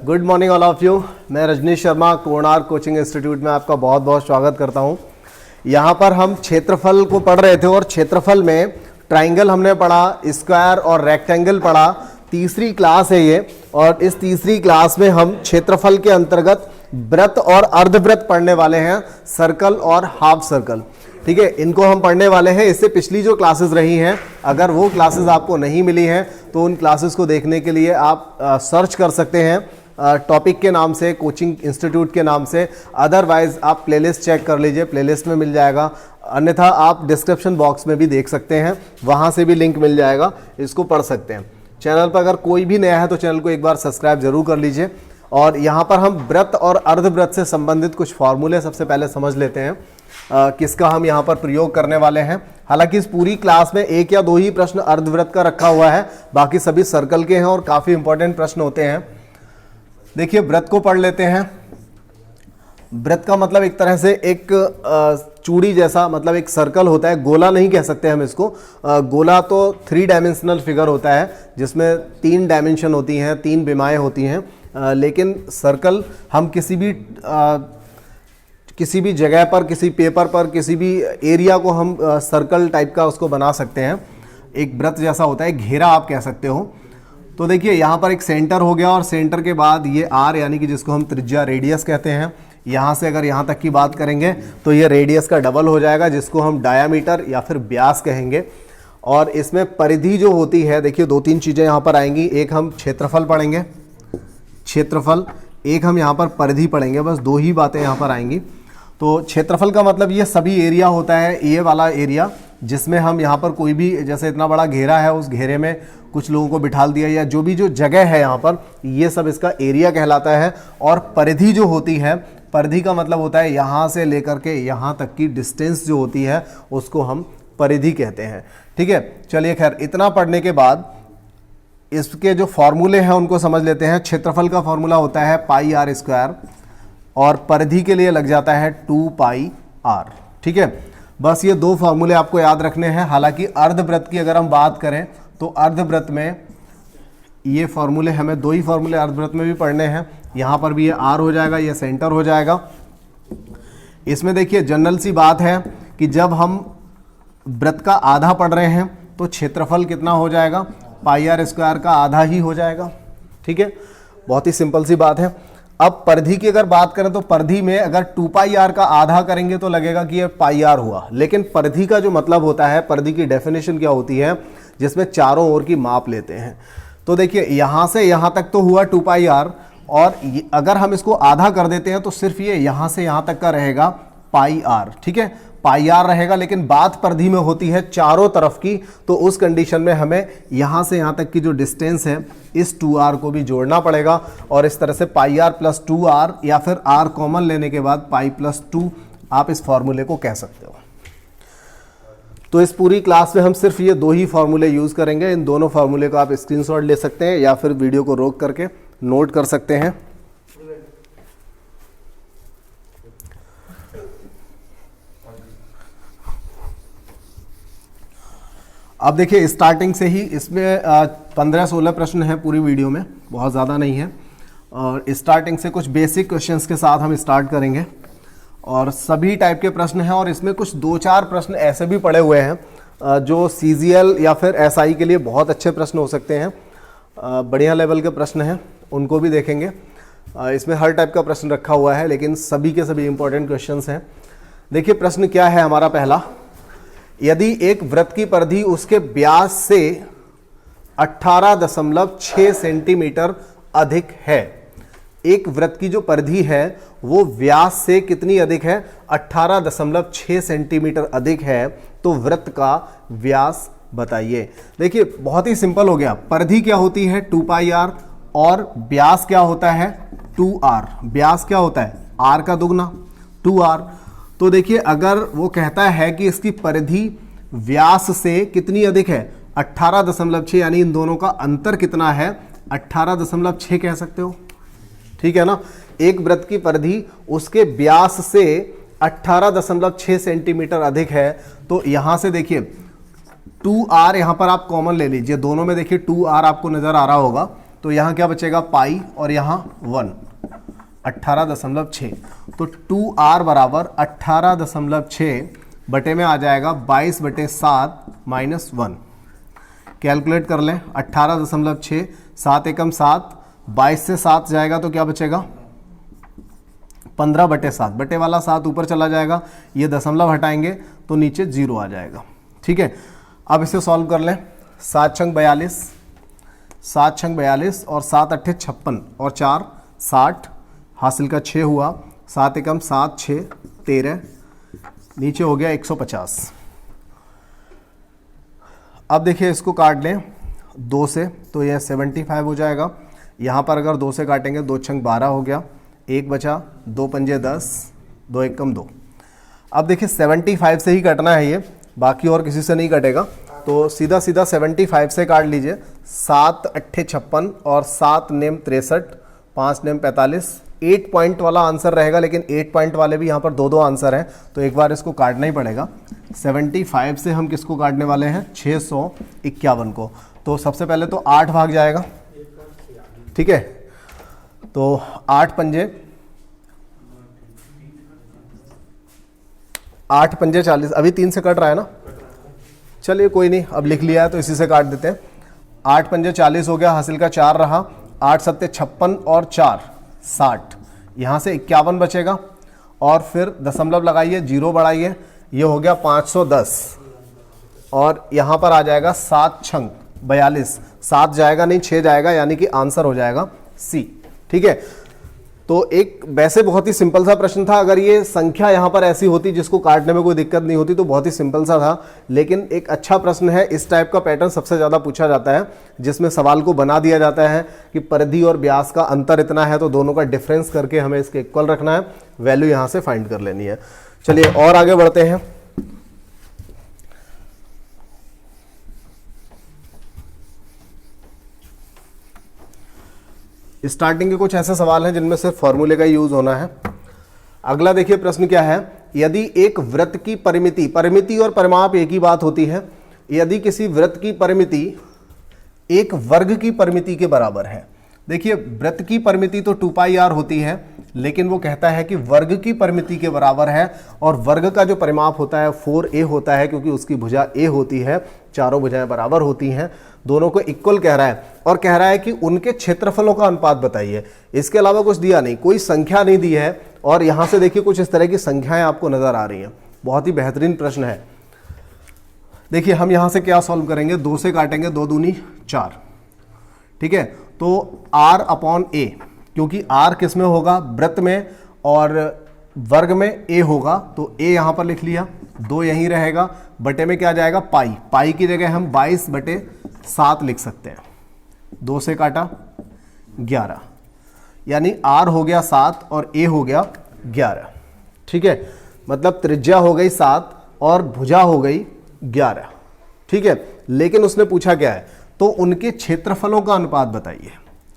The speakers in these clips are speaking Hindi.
Good morning all of you. मैं रजनीश शर्मा कोणार्क कोचिंग इंस्टीट्यूट में आपका बहुत बहुत स्वागत करता हूं। यहाँ पर हम क्षेत्रफल को पढ़ रहे थे और क्षेत्रफल में ट्राइंगल हमने पढ़ा, स्क्वायर और रेक्टेंगल पढ़ा। तीसरी क्लास है ये, और इस तीसरी क्लास में हम क्षेत्रफल के अंतर्गत वृत्त और अर्धवृत्त पढ़ने वाले हैं, सर्कल और हाफ सर्कल। ठीक है, इनको हम पढ़ने वाले हैं। इससे पिछली जो क्लासेस रही हैं, अगर वो क्लासेस आपको नहीं मिली हैं तो उन क्लासेस को देखने के लिए आप सर्च कर सकते हैं टॉपिक के नाम से, कोचिंग इंस्टीट्यूट के नाम से। अदरवाइज आप प्लेलिस्ट चेक कर लीजिए, प्लेलिस्ट में मिल जाएगा। अन्यथा आप डिस्क्रिप्शन बॉक्स में भी देख सकते हैं, वहाँ से भी लिंक मिल जाएगा, इसको पढ़ सकते हैं। चैनल पर अगर कोई भी नया है तो चैनल को एक बार सब्सक्राइब जरूर कर लीजिए। और यहाँ पर हम वृत्त और अर्धवृत्त से संबंधित कुछ फॉर्मूले सबसे पहले समझ लेते हैं, किसका हम यहाँ पर प्रयोग करने वाले हैं। हालांकि इस पूरी क्लास में एक या दो ही प्रश्न अर्धवृत्त का रखा हुआ है, बाकी सभी सर्कल के हैं और काफ़ी इंपॉर्टेंट प्रश्न होते हैं। देखिए, वृत्त को पढ़ लेते हैं। वृत्त का मतलब एक तरह से एक चूड़ी जैसा, मतलब एक सर्कल होता है, गोला नहीं कह सकते हम इसको। गोला तो 3 डायमेंशनल फिगर होता है जिसमें 3 डायमेंशन होती हैं, 3 विमाएँ होती हैं। लेकिन सर्कल हम किसी भी जगह पर, किसी पेपर पर, किसी भी एरिया को हम सर्कल टाइप का उसको बना सकते हैं। एक वृत्त जैसा होता है, घेरा आप कह सकते हो। तो देखिए, यहाँ पर एक सेंटर हो गया और सेंटर के बाद ये आर, यानी कि जिसको हम त्रिज्या, रेडियस कहते हैं। यहाँ से अगर यहाँ तक की बात करेंगे तो ये रेडियस का डबल हो जाएगा, जिसको हम डायामीटर या फिर व्यास कहेंगे। और इसमें परिधि जो होती है, देखिए 2-3 चीज़ें यहाँ पर आएंगी। एक हम क्षेत्रफल पढ़ेंगे, क्षेत्रफल। एक हम यहाँ पर परिधि पढ़ेंगे। बस 2 ही बातें यहाँ पर आएंगी। तो क्षेत्रफल का मतलब ये सभी एरिया होता है, ये वाला एरिया जिसमें हम यहाँ पर कोई भी, जैसे इतना बड़ा घेरा है, उस घेरे में कुछ लोगों को बिठाल दिया, या जो भी जो जगह है यहाँ पर, ये सब इसका एरिया कहलाता है। और परिधि जो होती है, परिधि का मतलब होता है यहाँ से लेकर के यहाँ तक की डिस्टेंस जो होती है, उसको हम परिधि कहते हैं। ठीक है, चलिए खैर, इतना पढ़ने के बाद इसके जो फॉर्मूले हैं उनको समझ लेते हैं। क्षेत्रफल का फॉर्मूला होता है पाई आर स्क्वायर, और परिधि के लिए लग जाता है 2 पाई आर। ठीक है, बस ये 2 फॉर्मूले आपको याद रखने हैं। हालांकि अर्धवृत्त की अगर हम बात करें तो अर्धवृत्त में ये फॉर्मूले, हमें 2 ही फॉर्मूले अर्धवृत्त में भी पढ़ने हैं। यहाँ पर भी ये आर हो जाएगा, ये सेंटर हो जाएगा। इसमें देखिए, जनरल सी बात है कि जब हम वृत्त का आधा पढ़ रहे हैं तो क्षेत्रफल कितना हो जाएगा, पाई आर स्क्वायर का आधा ही हो जाएगा। ठीक है, बहुत ही सिंपल सी बात है। अब परिधि की अगर बात करें तो परिधि में अगर 2 पाई आर का आधा करेंगे तो लगेगा कि ये पाई आर हुआ। लेकिन परिधि का जो मतलब होता है, परिधि की डेफिनेशन क्या होती है, जिसमें चारों ओर की माप लेते हैं। तो देखिए, यहाँ से यहाँ तक तो हुआ 2 पाई आर, और अगर हम इसको आधा कर देते हैं तो सिर्फ ये यहाँ से यहाँ तक का रहेगा पाई आर। ठीक है, पाई आर रहेगा। लेकिन बात परिधि में होती है चारों तरफ की, तो उस कंडीशन में हमें यहाँ से यहाँ तक की जो डिस्टेंस है, इस 2r को भी जोड़ना पड़ेगा। और इस तरह से पाई आर प्लस 2r, या फिर r कॉमन लेने के बाद पाई प्लस 2, आप इस फॉर्मूले को कह सकते हो। तो इस पूरी क्लास में हम सिर्फ ये 2 ही फॉर्मूले यूज़ करेंगे। इन दोनों फॉर्मूले को आप स्क्रीनशॉट ले सकते हैं या फिर वीडियो को रोक करके नोट कर सकते हैं। अब देखिए, स्टार्टिंग से ही इसमें 15-16 प्रश्न हैं पूरी वीडियो में, बहुत ज़्यादा नहीं है। और स्टार्टिंग से कुछ बेसिक क्वेश्चंस के साथ हम स्टार्ट करेंगे, और सभी टाइप के प्रश्न हैं। और इसमें कुछ 2-4 प्रश्न ऐसे भी पड़े हुए हैं जो सीजीएल या फिर एसआई के लिए बहुत अच्छे प्रश्न हो सकते हैं, बढ़िया लेवल के प्रश्न हैं, उनको भी देखेंगे। इसमें हर टाइप का प्रश्न रखा हुआ है, लेकिन सभी के सभी इंपॉर्टेंट क्वेश्चंस हैं। देखिए, प्रश्न क्या है हमारा पहला। यदि एक वृत्त की परिधि उसके व्यास से 18.6 सेंटीमीटर अधिक है, एक वृत्त की जो परिधि है वो व्यास से कितनी अधिक है, 18.6 सेंटीमीटर अधिक है, तो वृत्त का व्यास बताइए। देखिए, बहुत ही सिंपल हो गया। परिधि क्या होती है, 2 पाई आर, और व्यास क्या होता है, 2r। व्यास क्या होता है, r का दुगना, 2r। तो देखिए, अगर वो कहता है कि इसकी परिधि व्यास से कितनी अधिक है, 18.6, यानी इन दोनों का अंतर कितना है, 18.6 कह सकते हो। ठीक है ना, एक वृत्त की परिधि उसके व्यास से 18.6 सेंटीमीटर अधिक है। तो यहां से देखिए 2r, यहां पर आप कॉमन ले लीजिए, दोनों में देखिए 2r आपको नजर आ रहा होगा। तो यहाँ क्या बचेगा पाई और यहाँ 1, 18.6। तो 2r बराबर 18.6 बटे में आ जाएगा 22/7 - 1। कैलकुलेट कर लें, 18.6, 7 एकम 7, 22 से 7 जाएगा तो क्या बचेगा 15/7। बटे वाला 7 ऊपर चला जाएगा, ये दशमलव हटाएंगे तो नीचे 0 आ जाएगा। ठीक है, अब इसे सॉल्व कर लें। 7 छंग 42, 7 छंग 42 और 7 अट्ठे 56 और 4 60, हासिल का 6 हुआ, 7 एकम 7, 6 13, नीचे हो गया 150। अब देखिए इसको काट लें 2 से तो यह 75 हो जाएगा। यहाँ पर अगर 2 से काटेंगे 2 छंग 12 हो गया, 1 बचा, 2 पंजे 10, 2 एकम 2। अब देखिए 75 से ही कटना है ये, बाकी और किसी से नहीं कटेगा, तो सीधा सीधा 75 से काट लीजिए। 7 अट्ठे 56 और 7 नेम 63, 5 नेम 45। 8 पॉइंट वाला आंसर रहेगा, लेकिन 8 पॉइंट वाले भी यहाँ पर 2 आंसर हैं, तो एक बार इसको काटना ही पड़ेगा। 75 से हम किसको काटने वाले हैं 651 को। तो सबसे पहले तो 8 भाग जाएगा, ठीक है, तो 8 पंजे 40। अभी 3 से कट रहा है ना, चलिए कोई नहीं, अब लिख लिया है तो इसी से काट देते हैं। 8 पंजे 40 हो गया, हासिल का 4 रहा, 8 सत्ते 56 और 4 60, यहाँ से 51 बचेगा और फिर दशमलव लगाइए, 0 बढ़ाइए, ये हो गया 510 और यहाँ पर आ जाएगा 7 छंग 42, 7 जाएगा नहीं 6 जाएगा, यानी कि आंसर हो जाएगा सी। ठीक है, तो एक वैसे बहुत ही सिंपल सा प्रश्न था। अगर ये संख्या यहाँ पर ऐसी होती जिसको काटने में कोई दिक्कत नहीं होती तो बहुत ही सिंपल सा था, लेकिन एक अच्छा प्रश्न है। इस टाइप का पैटर्न सबसे ज़्यादा पूछा जाता है, जिसमें सवाल को बना दिया जाता है कि परिधि और व्यास का अंतर इतना है तो दोनों का डिफरेंस करके हमें इसके इक्वल रखना है, वैल्यू यहाँ से फाइंड कर लेनी है। चलिए और आगे बढ़ते हैं। स्टार्टिंग के कुछ ऐसे सवाल हैं जिनमें सिर्फ फॉर्मूले का यूज होना है। अगला देखिए प्रश्न क्या है, यदि एक वृत्त की परिमिति और परिमाप एक ही बात होती है, यदि किसी वृत्त की परिमिति एक वर्ग की परिमिति के बराबर है। देखिए वृत्त की परिमिति तो 2πr होती है, लेकिन वो कहता है कि वर्ग की परिमिति के बराबर है, और वर्ग का जो परिमाप होता है 4a होता है, क्योंकि उसकी भुजा a होती है, चारों भुजाएं बराबर होती हैं, दोनों को इक्वल कह रहा है, और कह रहा है कि उनके क्षेत्रफलों का अनुपात बताइए। इसके अलावा कुछ दिया नहीं, कोई संख्या नहीं दी है, और यहां से देखिए कुछ इस तरह की संख्याएं आपको नजर आ रही हैं। बहुत ही बेहतरीन प्रश्न है। देखिए हम यहां से क्या सॉल्व करेंगे, 2 से काटेंगे, 2 दूनी 4, ठीक है, तो r/a, क्योंकि r किस में होगा, वृत्त में, और वर्ग में a होगा, तो a यहां पर लिख लिया, 2 यहीं रहेगा, बटे में क्या जाएगा पाई की जगह हम 22/7 लिख सकते हैं। 2 से काटा 11, यानी r हो गया 7 और a हो गया 11, ठीक है, मतलब त्रिज्या हो गई 7 और भुजा हो गई 11, ठीक है। लेकिन उसने पूछा क्या है, तो उनके क्षेत्रफलों का अनुपात बताइए।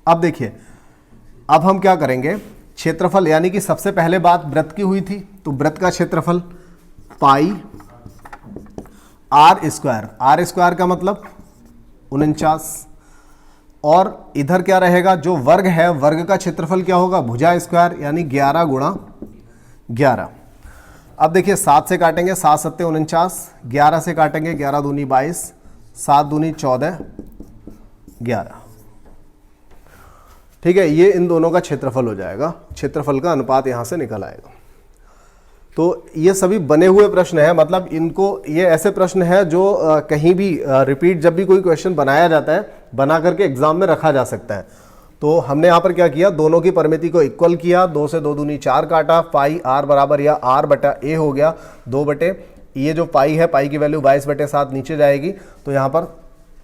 अब देखिए, अब हम क्या करेंगे, क्षेत्रफल, यानी कि सबसे पहले बात वृत्त की हुई थी, तो वृत्त का क्षेत्रफल पाई r स्क्वायर का मतलब 49, और इधर क्या रहेगा, जो वर्ग है, वर्ग का क्षेत्रफल क्या होगा, भुजा स्क्वायर, यानी 11 गुणा 11। अब देखिए 7 से काटेंगे, 7 सत्ते 49, 11 से काटेंगे, 11 दूनी 22, 7 दूनी 14, 11, ठीक है, ये इन दोनों का क्षेत्रफल हो जाएगा, क्षेत्रफल का अनुपात यहां से निकल आएगा। तो ये सभी बने हुए प्रश्न है, मतलब इनको, ये ऐसे प्रश्न है जो कहीं भी रिपीट, जब भी कोई क्वेश्चन बनाया जाता है, बना करके एग्जाम में रखा जा सकता है। तो हमने यहाँ पर क्या किया, दोनों की परिमिति को इक्वल किया, 2 से 2 दूनी 4 काटा, पाई r बराबर या r/a हो गया 2 बटे, ये जो पाई है, पाई की वैल्यू 22/7 नीचे जाएगी, तो यहाँ पर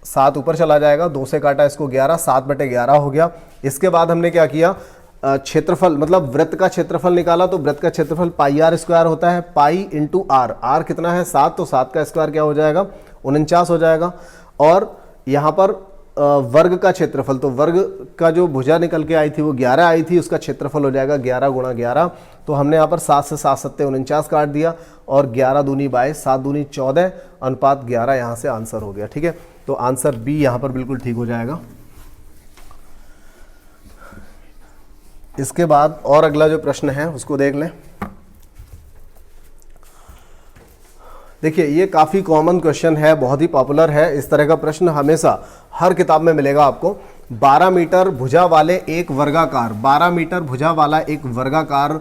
7 ऊपर चला जाएगा, 2 से काटा इसको 11, 7/11 हो गया। इसके बाद हमने क्या किया, क्षेत्रफल, मतलब वृत्त का क्षेत्रफल निकाला, तो वृत्त का क्षेत्रफल पाई r स्क्वायर होता है, पाई इंटू r कितना है 7, तो 7 का स्क्वायर क्या हो जाएगा 49 हो जाएगा। और यहाँ पर वर्ग का क्षेत्रफल, तो वर्ग का जो भुजा निकल के आई थी वो 11 आई थी, उसका क्षेत्रफल हो जाएगा 11 गुणा 11। तो हमने यहाँ पर 7 से 7 सत्ते 49 काट दिया, और 11 दूनी 22, 7 दूनी 14, अनुपात 11 यहाँ से आंसर हो गया, ठीक है। तो आंसर बी यहाँ पर बिल्कुल ठीक हो जाएगा। इसके बाद और अगला जो प्रश्न है उसको देख लें। देखिए ये काफ़ी कॉमन क्वेश्चन है, बहुत ही पॉपुलर है। इस तरह का प्रश्न हमेशा हर किताब में मिलेगा आपको। 12 मीटर भुजा वाले एक वर्गाकार, 12 मीटर भुजा वाला एक वर्गाकार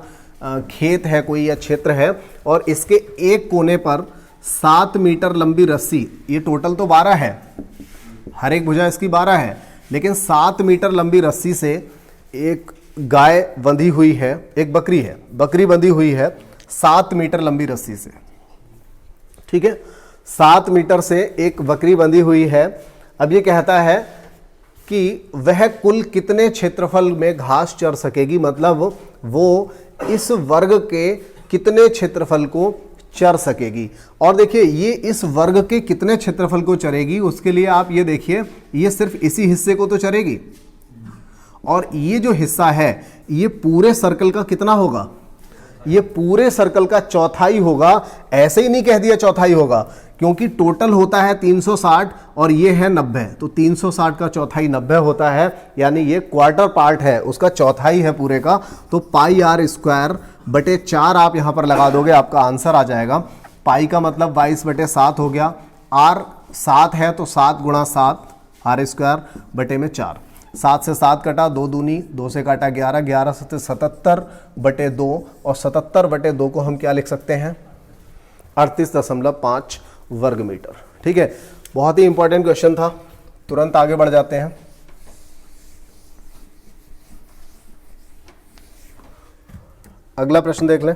खेत है कोई या क्षेत्र है, और इसके एक कोने पर 7 मीटर लंबी रस्सी, ये टोटल तो 12 है, हर एक भुजा इसकी 12 है, लेकिन 7 मीटर लंबी रस्सी से एक गाय बंधी हुई है, एक बकरी है, बकरी बंधी हुई है 7 मीटर लंबी रस्सी से। ठीक है, 7 मीटर से एक बकरी बंधी हुई है। अब ये कहता है कि वह कुल कितने क्षेत्रफल में घास चर सकेगी, मतलब वो इस वर्ग के कितने क्षेत्रफल को चर सकेगी। और देखिए ये इस वर्ग के कितने क्षेत्रफल को चरेगी, उसके लिए आप ये देखिए, ये सिर्फ इसी हिस्से को तो चरेगी, और ये जो हिस्सा है ये पूरे सर्कल का कितना होगा, ये पूरे सर्कल का चौथाई होगा। ऐसे ही नहीं कह दिया चौथाई होगा, क्योंकि टोटल होता है 360 और ये है 90, तो 360 का चौथाई 90 होता है, यानी ये क्वार्टर पार्ट है, उसका चौथाई है पूरे का। तो पाई आर स्क्वायर बटे 4 आप यहाँ पर लगा दोगे, आपका आंसर आ जाएगा। पाई का मतलब 22 बटे 7 हो गया, आर 7 है तो 7 गुणा 7 आर स्क्वायर बटे में 4। 7 से 7 कटा, 2 दूनी, 2 से काटा 11, 11 से 77 बटे 2, और 77 बटे 2 को हम क्या लिख सकते हैं, 38.5 वर्ग मीटर। ठीक है, बहुत ही इंपॉर्टेंट क्वेश्चन था। तुरंत आगे बढ़ जाते हैं। अगला प्रश्न देख लें।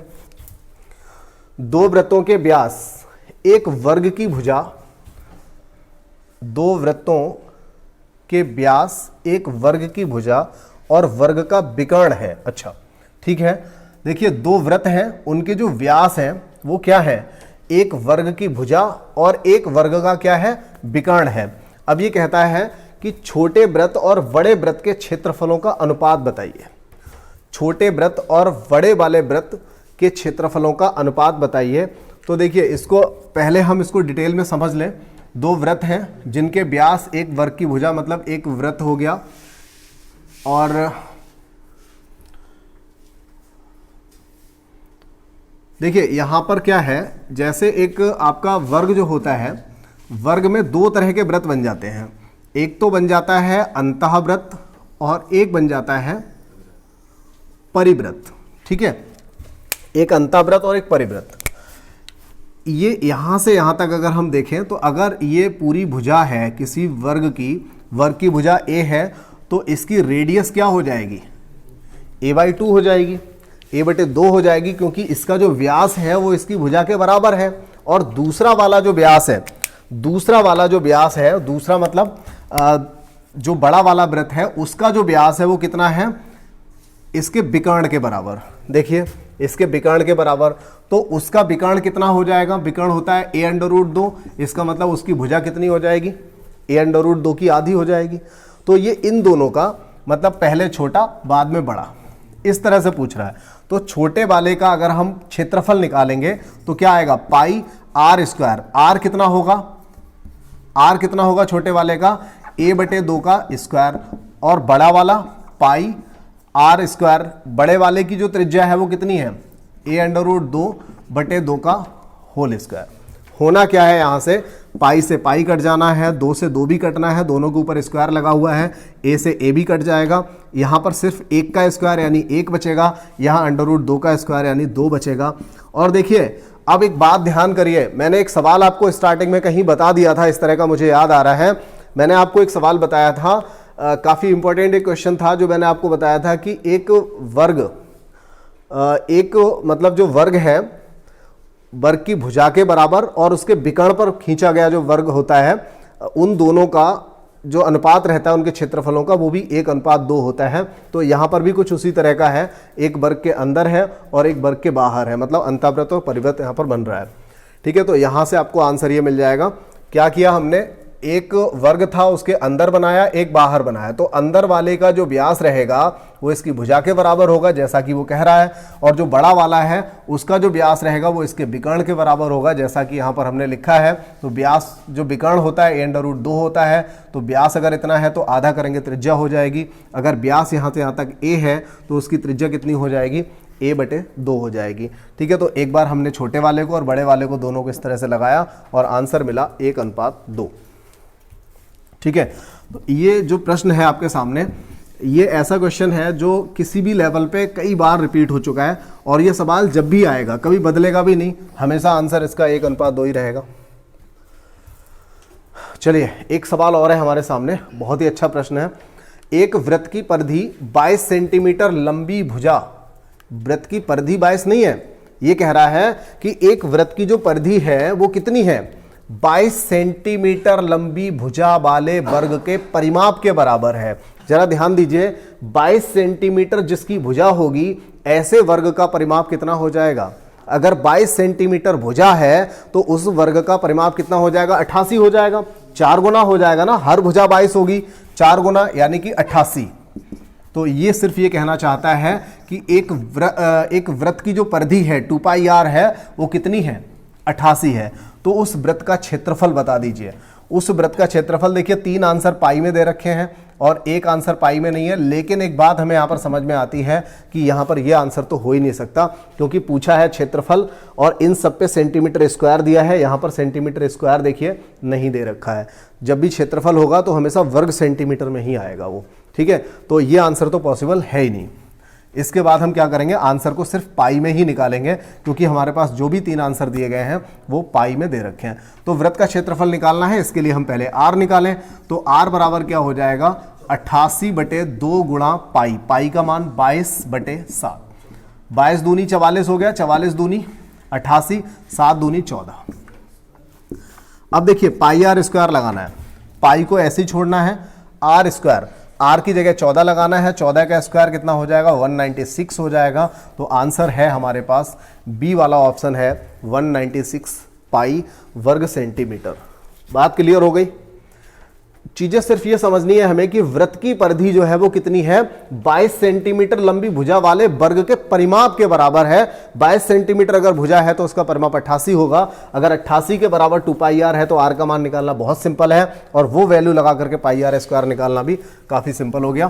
2 वृत्तों के व्यास एक वर्ग की भुजा, 2 वृत्तों के व्यास एक वर्ग की भुजा और वर्ग का विकर्ण है। अच्छा ठीक है, देखिए 2 वृत्त हैं, उनके जो व्यास हैं वो क्या है, एक वर्ग की भुजा और एक वर्ग का क्या है, विकर्ण है। अब ये कहता है कि छोटे वृत्त और बड़े वृत्त के क्षेत्रफलों का अनुपात बताइए। छोटे वृत्त और बड़े वाले वृत्त के क्षेत्रफलों का अनुपात बताइए। तो देखिए इसको पहले हम इसको डिटेल में समझ लें। 2 वृत्त हैं जिनके व्यास एक वर्ग की भुजा, मतलब एक वृत्त हो गया, और देखिए यहां पर क्या है, जैसे एक आपका वर्ग जो होता है, वर्ग में 2 तरह के वृत्त बन जाते हैं। एक तो बन जाता है अंतःवृत्त और एक बन जाता है परिवृत्त। ठीक है, एक अंतःवृत्त और एक परिवृत्त। ये यहां से यहां तक अगर हम देखें तो अगर ये पूरी भुजा है किसी वर्ग की भुजा ए है, तो इसकी रेडियस क्या हो जाएगी, a/2 हो जाएगी, a/2 हो जाएगी, क्योंकि इसका जो व्यास है वो इसकी भुजा के बराबर है। और दूसरा वाला जो व्यास है, दूसरा मतलब जो बड़ा वाला वृत्त है उसका जो व्यास है वो कितना है, इसके विकर्ण के बराबर। देखिए इसके विकर्ण के बराबर, तो उसका विकर्ण कितना हो जाएगा, विकर्ण होता है a√2, इसका मतलब उसकी भुजा कितनी हो जाएगी, a√2 की आधी हो जाएगी। तो ये इन दोनों का मतलब पहले छोटा बाद में बड़ा, इस तरह से पूछ रहा है। तो छोटे वाले का अगर हम क्षेत्रफल निकालेंगे तो क्या आएगा, पाई आर स्क्वायर। आर कितना होगा छोटे वाले का, a/2 का स्क्वायर, और बड़ा वाला पाई आर स्क्वायर। बड़े वाले की जो त्रिज्या है वो कितनी है, a√2/2 का होल स्क्वायर। होना क्या है, यहां से पाई से पाई कट जाना है, 2 से 2 भी कटना है, दोनों के ऊपर स्क्वायर लगा हुआ है, a से a भी कट जाएगा। यहां पर सिर्फ 1 का स्क्वायर यानी 1 बचेगा, यहां √2 का स्क्वायर यानी 2 बचेगा। और देखिए अब एक बात ध्यान करिए, मैंने एक सवाल आपको स्टार्टिंग में कहीं बता दिया था, इस तरह का मुझे याद आ रहा है। मैंने आपको एक सवाल बताया था, काफ़ी इंपॉर्टेंट एक क्वेश्चन था जो मैंने आपको बताया था कि एक मतलब जो वर्ग है, वर्ग की भुजा के बराबर और उसके विकर्ण पर खींचा गया जो वर्ग होता है, उन दोनों का जो अनुपात रहता है उनके क्षेत्रफलों का, वो भी 1:2 होता है। तो यहाँ पर भी कुछ उसी तरह का है, एक वर्ग के अंदर है और एक वर्ग के बाहर है, मतलब अंतःवृत्त और परिवृत्त यहाँ पर बन रहा है। ठीक है, तो यहाँ से आपको आंसर ये मिल जाएगा। क्या किया हमने, एक वर्ग था उसके अंदर बनाया, एक बाहर बनाया, तो अंदर वाले का जो व्यास रहेगा वो इसकी भुजा के बराबर होगा जैसा कि वो कह रहा है, और जो बड़ा वाला है उसका जो व्यास रहेगा वो इसके विकर्ण के बराबर होगा जैसा कि यहाँ पर हमने लिखा है। तो व्यास जो विकर्ण होता है a√2 होता है, तो व्यास अगर इतना है तो आधा करेंगे त्रिज्या हो जाएगी। अगर व्यास यहाँ से यहाँ तक a है तो उसकी त्रिज्या कितनी हो जाएगी, a/2 हो जाएगी। ठीक है, तो एक बार हमने छोटे वाले को और बड़े वाले को दोनों को इस तरह से लगाया और आंसर मिला 1:2। ठीक है, तो ये जो प्रश्न है आपके सामने, ये ऐसा क्वेश्चन है जो किसी भी लेवल पे कई बार रिपीट हो चुका है, और ये सवाल जब भी आएगा कभी बदलेगा भी नहीं, हमेशा आंसर इसका 1:2 ही रहेगा। चलिए एक सवाल और है हमारे सामने, बहुत ही अच्छा प्रश्न है। एक वृत्त की परिधि 22 सेंटीमीटर लंबी भुजा, वृत्त की परिधि 22 नहीं है, ये कह रहा है कि एक वृत्त की जो परिधि है वो कितनी है, 22 सेंटीमीटर लंबी भुजा वाले वर्ग के परिमाप के बराबर है। जरा ध्यान दीजिए, 22 सेंटीमीटर जिसकी भुजा होगी, ऐसे वर्ग का परिमाप कितना हो जाएगा। अगर 22 सेंटीमीटर भुजा है तो उस वर्ग का परिमाप कितना हो जाएगा, 88 हो जाएगा, 4 गुना हो जाएगा ना, हर भुजा 22 होगी, 4 गुना यानी कि 88। तो ये सिर्फ ये कहना चाहता है कि एक वृत्त की जो परिधि है 2πr है वो कितनी है, 88 है। तो उस वृत्त का क्षेत्रफल बता दीजिए। उस वृत्त का क्षेत्रफल देखिए, 3 आंसर पाई में दे रखे हैं और एक आंसर पाई में नहीं है, लेकिन एक बात हमें यहाँ पर समझ में आती है कि यहाँ पर यह आंसर तो हो ही नहीं सकता, क्योंकि पूछा है क्षेत्रफल और इन सब पे सेंटीमीटर स्क्वायर दिया है, यहाँ पर सेंटीमीटर स्क्वायर देखिए नहीं दे रखा है। जब भी क्षेत्रफल होगा तो हमेशा वर्ग सेंटीमीटर में ही आएगा वो। ठीक है, तो ये आंसर तो पॉसिबल है ही नहीं। इसके बाद हम क्या करेंगे, आंसर को सिर्फ पाई में ही निकालेंगे, क्योंकि हमारे पास जो भी 3 आंसर दिए गए हैं वो पाई में दे रखे हैं। तो वृत्त का क्षेत्रफल निकालना है, इसके लिए हम पहले r निकालें। तो r बराबर क्या हो जाएगा, 88/2 गुणा पाई, पाई का मान 22/7, 22 दूनी 44 हो गया, 44 दूनी 88, 7 दूनी 14। अब देखिए पाई r स्क्वायर लगाना है, पाई को ऐसे ही छोड़ना है, r स्क्वायर, r की जगह 14 लगाना है, 14 का स्क्वायर कितना हो जाएगा, 196 हो जाएगा। तो आंसर है हमारे पास बी वाला ऑप्शन है, 196 पाई वर्ग सेंटीमीटर। बात क्लियर हो गई। चीजें सिर्फ ये समझनी है हमें कि वृत्त की परिधि जो है वो कितनी है, 22 सेंटीमीटर लंबी भुजा वाले वर्ग के परिमाप के बराबर है। 22 सेंटीमीटर अगर भुजा है तो उसका परिमाप 88 होगा। अगर 88 के बराबर 2πr है तो r का मान निकालना बहुत सिंपल है, और वो वैल्यू लगा करके πr स्क्वायर निकालना भी काफी सिंपल हो गया।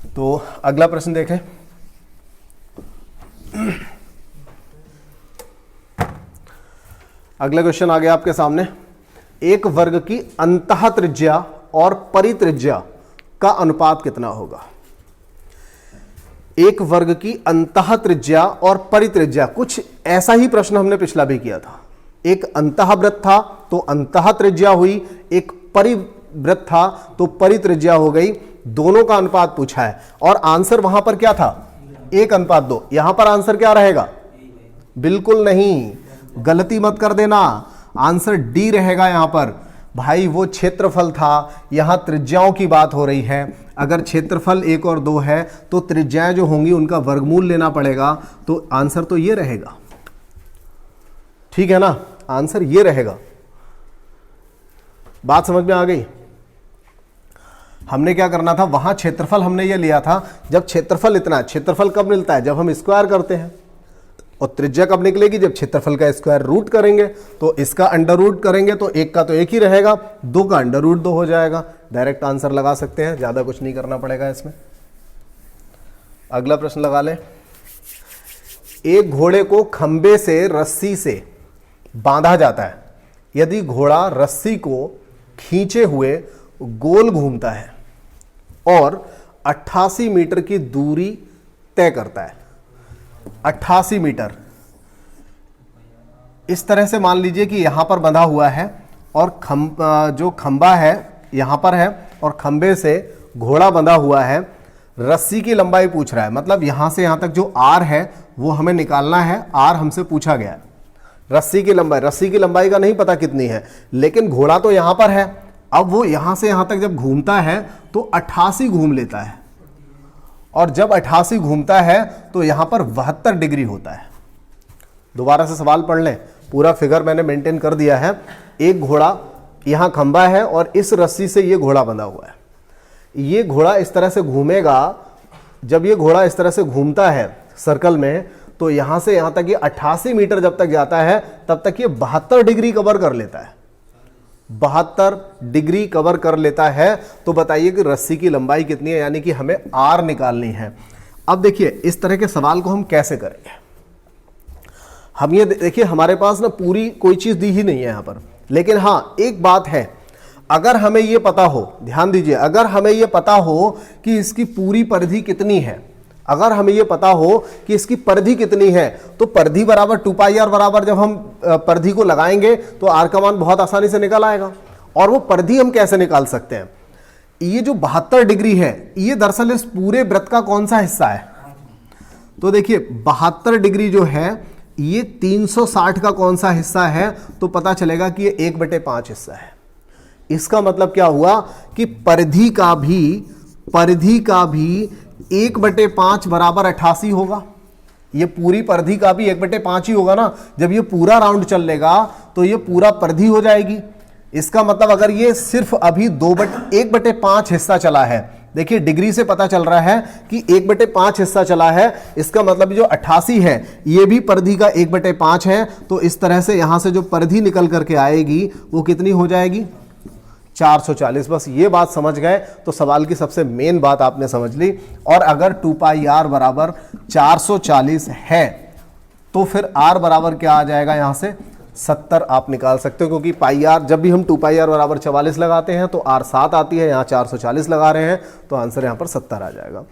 तो अगला प्रश्न देखें। अगला क्वेश्चन आ गया आपके सामने। एक वर्ग की अंतः त्रिज्या और परित्रिज्या का अनुपात कितना होगा। एक वर्ग की अंतः त्रिज्या और परित्रिज्या, कुछ ऐसा ही प्रश्न हमने पिछला भी किया था। एक अंतः वृत्त था तो अंतः त्रिज्या हुई, एक परिवृत्त था तो परित्रिज्या हो गई, दोनों का अनुपात पूछा है और आंसर वहां पर क्या था, 1:2। यहां पर आंसर क्या रहेगा, बिल्कुल नहीं, गलती मत कर देना, आंसर डी रहेगा। यहां पर भाई वो क्षेत्रफल था, यहां त्रिज्याओं की बात हो रही है। अगर क्षेत्रफल 1 और 2 है तो त्रिज्याएं जो होंगी उनका वर्गमूल लेना पड़ेगा, तो आंसर तो ये रहेगा। ठीक है ना, आंसर ये रहेगा। बात समझ में आ गई। हमने क्या करना था, वहां क्षेत्रफल हमने ये लिया था, जब क्षेत्रफल इतना, क्षेत्रफल कब मिलता है, जब हम स्क्वायर करते हैं, और त्रिज्या कब निकलेगी, जब क्षेत्रफल का स्क्वायर रूट करेंगे। तो इसका अंडर रूट करेंगे तो 1 का तो 1 ही रहेगा, 2 का अंडर रूट 2 हो जाएगा। डायरेक्ट आंसर लगा सकते हैं, ज्यादा कुछ नहीं करना पड़ेगा इसमें। अगला प्रश्न लगा लें। एक घोड़े को खंबे से रस्सी से बांधा जाता है। यदि घोड़ा रस्सी को खींचे हुए गोल घूमता है और 88 मीटर की दूरी तय करता है, 88 मीटर, इस तरह से मान लीजिए कि यहां पर बंधा हुआ है और जो खंबा है यहां पर है और खंबे से घोड़ा बंधा हुआ है, रस्सी की लंबाई पूछ रहा है, मतलब यहां से यहां तक जो आर है वो हमें निकालना है। आर हमसे पूछा गया है, रस्सी की लंबाई का नहीं पता कितनी है, लेकिन घोड़ा तो यहां पर है। अब वो यहां से यहां तक जब घूमता है तो 88 घूम लेता है, और जब 88 घूमता है तो यहां पर 72 डिग्री होता है। दोबारा से सवाल पढ़ लें, पूरा फिगर मैंने मेंटेन कर दिया है। एक घोड़ा यहाँ खंबा है और इस रस्सी से ये घोड़ा बंधा हुआ है। ये घोड़ा इस तरह से घूमेगा। जब ये घोड़ा इस तरह से घूमता है सर्कल में, तो यहां से यहां तक ये 88 मीटर जब तक जाता है तब तक ये 72 डिग्री कवर कर लेता है। 72 डिग्री कवर कर लेता है। तो बताइए कि रस्सी की लंबाई कितनी है, यानी कि हमें आर निकालनी है। अब देखिए इस तरह के सवाल को हम कैसे करेंगे। हम ये देखिए हमारे पास ना पूरी कोई चीज दी ही नहीं है यहां पर, लेकिन हां एक बात है, अगर हमें ये पता हो, ध्यान दीजिए, अगर हमें ये पता हो कि इसकी पूरी परिधि कितनी है, अगर हमें ये पता हो कि इसकी परिधि कितनी है, तो परिधि बराबर 2 पाई आर बराबर जब हम परिधि को लगाएंगे तो आर का मान बहुत आसानी से निकल आएगा। और वो परिधि हम कैसे निकाल सकते हैं, ये जो 72 डिग्री है ये दरअसल इस पूरे वृत्त का कौन सा हिस्सा है। तो देखिए 72 डिग्री जो है ये 360 का कौन सा हिस्सा है, तो पता चलेगा कि ये 1/5 हिस्सा है। इसका मतलब क्या हुआ कि परिधि का भी 1/5 बराबर 88 होगा। ये पूरी परिधि का भी 1/5 ही होगा ना। जब ये पूरा राउंड चल लेगा तो ये पूरा परिधि हो जाएगी। इसका मतलब अगर ये सिर्फ अभी 1/5 हिस्सा चला है, देखिए डिग्री से पता चल रहा है कि 1/5 हिस्सा चला है, इसका मतलब जो 88 है ये भी परिधि का 1/5 है। तो इस तरह से यहां से जो परिधि निकल करके आएगी वो कितनी हो जाएगी, 440। बस ये बात समझ गए तो सवाल की सबसे मेन बात आपने समझ ली। और अगर 2 पाई आर बराबर 440 है तो फिर आर बराबर क्या आ जाएगा, यहां से 70 आप निकाल सकते हो, क्योंकि पाई आर जब भी हम 2 पाई आर बराबर 44 लगाते हैं तो आर 7 आती है, यहाँ 440 लगा रहे हैं तो आंसर यहाँ पर 70 आ जाएगा।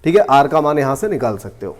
ठीक है, आर का मान यहाँ से निकाल सकते हो।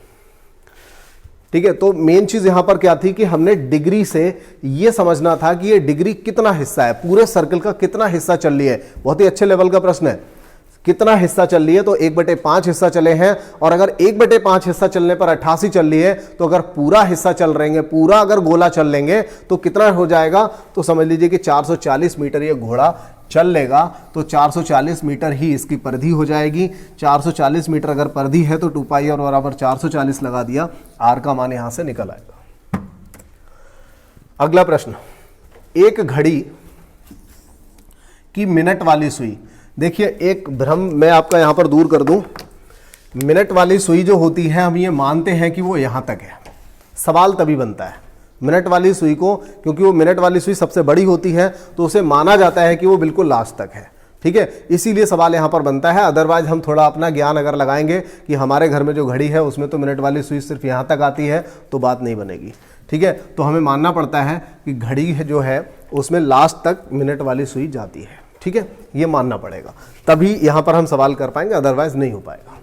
ठीक है, तो मेन चीज यहां पर क्या थी कि हमने डिग्री से यह समझना था कि ये डिग्री कितना हिस्सा है, पूरे सर्कल का कितना हिस्सा चल रही है। बहुत ही अच्छे लेवल का प्रश्न है, कितना हिस्सा चल रही है, तो 1/5 हिस्सा चले हैं। और अगर 1/5 हिस्सा चलने पर 88 चल रही है, तो अगर पूरा हिस्सा चल रहेंगे, पूरा अगर गोला चल लेंगे तो कितना हो जाएगा, तो समझ लीजिए कि 440 मीटर ये घोड़ा चल लेगा। तो 440 मीटर ही इसकी परिधि हो जाएगी। 440 मीटर अगर परिधि है तो 2 पाई आर बराबर 440 लगा दिया, आर का मान यहां से निकल आएगा। अगला प्रश्न, एक घड़ी की मिनट वाली सुई। देखिए एक भ्रम मैं आपका यहां पर दूर कर दूं, मिनट वाली सुई जो होती है हम ये मानते हैं कि वो यहां तक है। सवाल तभी बनता है मिनट वाली सुई को, क्योंकि वो मिनट वाली सुई सबसे बड़ी होती है तो उसे माना जाता है कि वो बिल्कुल लास्ट तक है। ठीक है, इसीलिए सवाल यहां पर बनता है। अदरवाइज हम थोड़ा अपना ज्ञान अगर लगाएंगे कि हमारे घर में जो घड़ी है उसमें तो मिनट वाली सुई सिर्फ यहां तक आती है, तो बात नहीं बनेगी। ठीक है, तो हमें मानना पड़ता है कि घड़ी जो है उसमें लास्ट तक मिनट वाली सुई जाती है। ठीक है, ये मानना पड़ेगा, तभी यहां पर हम सवाल कर पाएंगे, अदरवाइज नहीं हो पाएगा।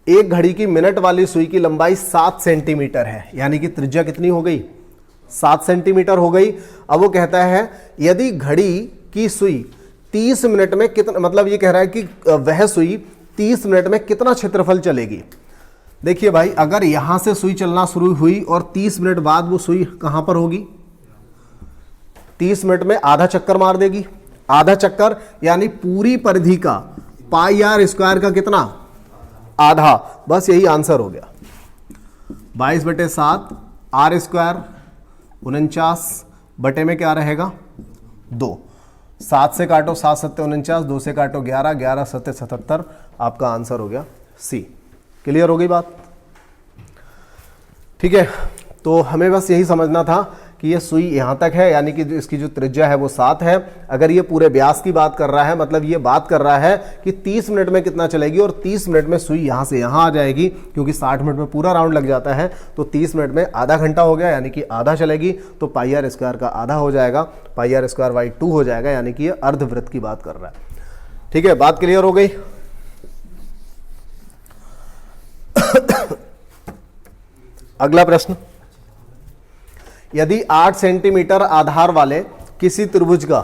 एक घड़ी की मिनट वाली सुई की लंबाई 7 सेंटीमीटर है, यानी कि त्रिज्या कितनी हो गई, 7 सेंटीमीटर हो गई। अब वो कहता है यदि घड़ी की सुई 30 मिनट में कितना, मतलब ये कह रहा है कि वह सुई 30 मिनट में कितना क्षेत्रफल चलेगी। देखिए भाई, अगर यहां से सुई चलना शुरू हुई और 30 मिनट बाद वो सुई कहां पर होगी, 30 मिनट में आधा चक्कर मार देगी। आधा चक्कर यानी पूरी परिधि का पाई आर स्क्वायर का कितना, आधा। बस यही आंसर हो गया। 22/7 आर स्क्वायर 49 बटे में क्या रहेगा 2। 7 से काटो 7 7 49, 2 से काटो 11, 11 7 77, आपका आंसर हो गया सी। क्लियर हो गई बात। ठीक है, तो हमें बस यही समझना था कि ये सुई यहाँ तक है, यानी कि इसकी जो त्रिज्या है वो 7 है। अगर ये पूरे व्यास की बात कर रहा है, मतलब ये बात कर रहा है कि 30 मिनट में कितना चलेगी, और 30 मिनट में सुई यहाँ से यहाँ आ जाएगी, क्योंकि 60 मिनट में पूरा राउंड लग जाता है। तो 30 मिनट में आधा घंटा हो गया, यानी कि आधा चलेगी, तो पाई आर स्क्वायर का आधा हो जाएगा, पाई आर स्क्वायर बाई 2 हो जाएगा, यानी कि ये अर्धवृत्त की बात कर रहा है। ठीक है, बात क्लियर हो गई। अगला प्रश्न, यदि 8 सेंटीमीटर आधार वाले किसी त्रिभुज का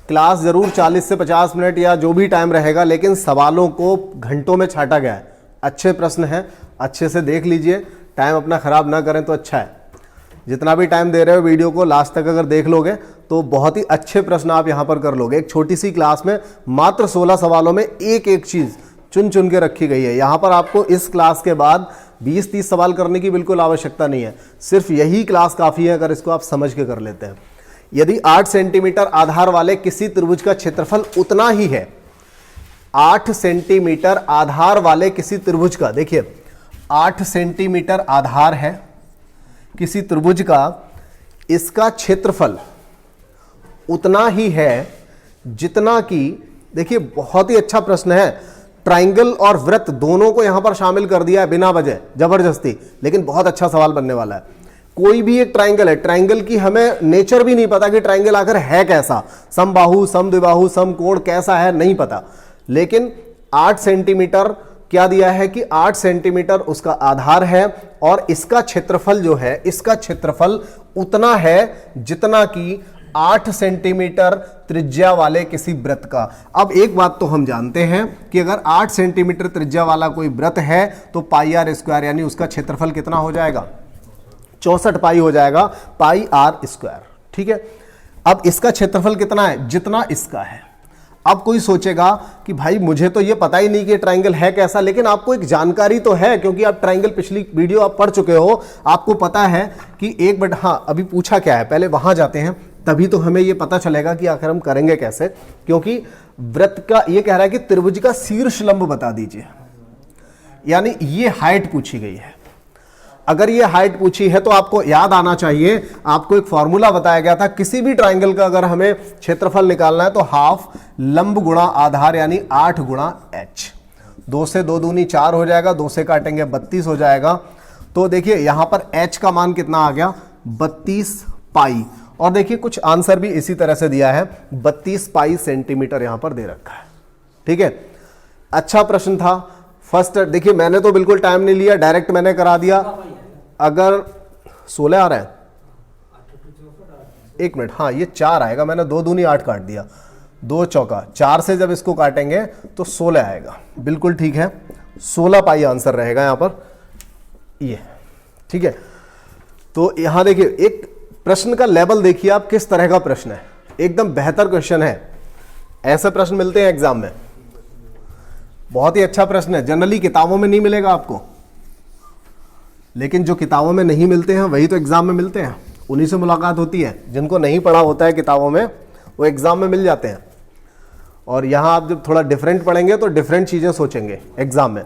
क्लास जरूर 40 से 50 मिनट या जो भी टाइम रहेगा, लेकिन सवालों को घंटों में छांटा गया है। अच्छे प्रश्न है, अच्छे से देख लीजिए, टाइम अपना खराब ना करें तो अच्छा है। जितना भी टाइम दे रहे हो वीडियो को लास्ट तक अगर देख लोगे तो बहुत ही अच्छे प्रश्न आप यहां पर कर लोगे। एक छोटी सी क्लास में मात्र 16 सवालों में एक एक चीज चुन चुन के रखी गई है। यहां पर आपको इस क्लास के बाद 20-30 सवाल करने की बिल्कुल आवश्यकता नहीं है, सिर्फ यही क्लास काफ़ी है अगर इसको आप समझ के कर लेते हैं। यदि 8 सेंटीमीटर आधार वाले किसी त्रिभुज का क्षेत्रफल उतना ही है, 8 सेंटीमीटर आधार वाले किसी त्रिभुज का, देखिए 8 सेंटीमीटर आधार है किसी त्रिभुज का, इसका क्षेत्रफल उतना ही है जितना कि, देखिए बहुत ही अच्छा प्रश्न है, ट्राइंगल और वृत्त दोनों को यहां पर शामिल कर दिया है बिना वजह, जबरदस्ती, लेकिन बहुत अच्छा सवाल बनने वाला है। कोई भी एक ट्राइंगल है, ट्राइंगल की हमें नेचर भी नहीं पता कि ट्राइंगल आखिर है कैसा, समबाहु, समद्विबाहु, समकोण कैसा है नहीं पता, लेकिन 8 सेंटीमीटर क्या दिया है कि 8 सेंटीमीटर उसका आधार है और इसका क्षेत्रफल जो है, इसका क्षेत्रफल उतना है जितना कि 8 सेंटीमीटर त्रिज्या वाले किसी वृत्त का। अब एक बात तो हम जानते हैं कि अगर 8 सेंटीमीटर त्रिज्या वाला कोई वृत्त है तो पाई आर स्क्वायर, यानी उसका क्षेत्रफल कितना हो जाएगा, 64 पाई हो जाएगा, पाई आर स्क्वायर। ठीक है, अब इसका क्षेत्रफल कितना है, जितना इसका है। अब कोई सोचेगा कि भाई मुझे तो ये पता ही नहीं कि ट्राइंगल है कैसा, लेकिन आपको एक जानकारी तो है क्योंकि आप ट्राइंगल पिछली वीडियो आप पढ़ चुके हो, आपको पता है कि एक बट, हाँ अभी पूछा क्या है, पहले वहां जाते हैं तभी तो हमें ये पता चलेगा कि आखिर हम करेंगे कैसे, क्योंकि वृत्त का ये कह रहा है कि त्रिभुज का शीर्ष लंब बता दीजिए, यानी ये हाइट पूछी गई है। अगर ये हाइट पूछी है तो आपको याद आना चाहिए, आपको एक फॉर्मूला बताया गया था, किसी भी ट्राइंगल का अगर हमें क्षेत्रफल निकालना है तो हाफ लंब गुणा आधार यानी 8 गुणा h। 2 से 2 दूनी 4 हो जाएगा, 2 से काटेंगे 32 हो जाएगा। तो देखिए यहां पर h का मान कितना आ गया, 32 पाई। और देखिए कुछ आंसर भी इसी तरह से दिया है, 32 पाई सेंटीमीटर यहां पर दे रखा है। ठीक है, अच्छा प्रश्न था। फर्स्ट देखिए मैंने तो बिल्कुल टाइम नहीं लिया, डायरेक्ट मैंने करा दिया। अगर 16 आ रहा है, 1 मिनट, हाँ ये 4 आएगा, मैंने 2 दूनी 8 काट दिया, 2 चौका 4 से जब इसको काटेंगे तो 16 आएगा, बिल्कुल ठीक है, 16 पाई आंसर रहेगा यहां पर ये। ठीक है, तो यहां देखिए एक प्रश्न का लेवल देखिए आप, किस तरह का प्रश्न है, एकदम बेहतर क्वेश्चन है। ऐसे प्रश्न मिलते हैं एग्जाम में, बहुत ही अच्छा प्रश्न है, जनरली किताबों में नहीं मिलेगा आपको, लेकिन जो किताबों में नहीं मिलते हैं वही तो एग्जाम में मिलते हैं, उन्हीं से मुलाकात होती है। जिनको नहीं पढ़ा होता है किताबों में वो एग्जाम में मिल जाते हैं। और यहाँ आप जब थोड़ा डिफरेंट पढ़ेंगे तो डिफरेंट चीज़ें सोचेंगे एग्जाम में।